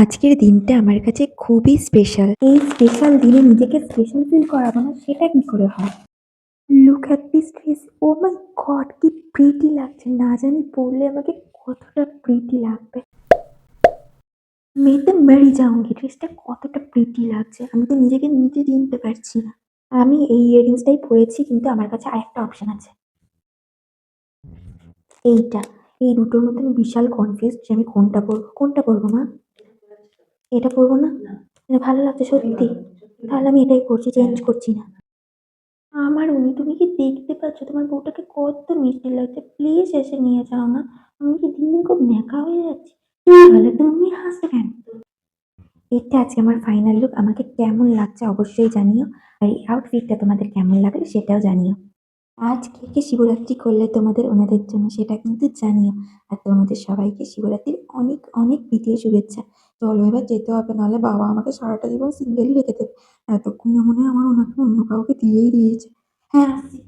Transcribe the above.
আজকের দিনটা আমার কাছে খুবই স্পেশাল। এই স্পেশাল দিনে নিজেকে স্পেশাল ফিল করাবো না, সেটা কি করে হয়? Look at this face. Oh my god, কি প্রিটি লাগছে! না জানি পরলে আমাকে কতটা প্রিটি লাগবে। মেয়েতে মেরে যাওঁঙ্গি, ড্রেসটা কতটা প্রিটি লাগছে! আমি তো নিজেকে নিজে চিনতে পারছি না। আমি এই ইয়াররিংসটাই পরেছি, কিন্তু আমার কাছে আরেকটা অপশন আছে। এইটা। এই দুটোর মধ্যে আমি বিশাল কনফিউজড যে আমি কোনটা পরবো। কোনটা পরবো মা? এটা পরবো না? এটা ভালো লাগছে সত্যি? তাহলে আমি এটাই করছি, চেঞ্জ করছি না। আমার উনি, তুমি কি দেখতে পাচ্ছ তোমার বউটাকে কত মিষ্টি লাগছে? প্লিজ এসে নিয়ে যাও না। আমি কি দিন দিন খুব ন্যাকা হয়ে যাচ্ছি? তাহলে তুমি হাসছো কেন? এটা আজকে আমার ফাইনাল লুক। আমাকে কেমন লাগছে অবশ্যই জানিও। আর এই আউটফিটটা তোমাদের কেমন লাগলো সেটাও জানিও। আজ কে কে শিবরাত্রি করলে তোমাদের ওনাদের জন্য সেটা কিন্তু জানিও। আর তোমাদের সবাইকে শিবরাত্রির অনেক অনেক প্রীতি ও শুভেচ্ছা। চলো এবার যেতে হবে, নাহলে বাবা আমাকে সারাটা জীবন সিঙ্গেলই রেখে দেবে। এতক্ষণে মনে হয় আমার ওনাকে অন্য কাউকে দিয়েই দিয়েছে। হ্যাঁ, আসছি।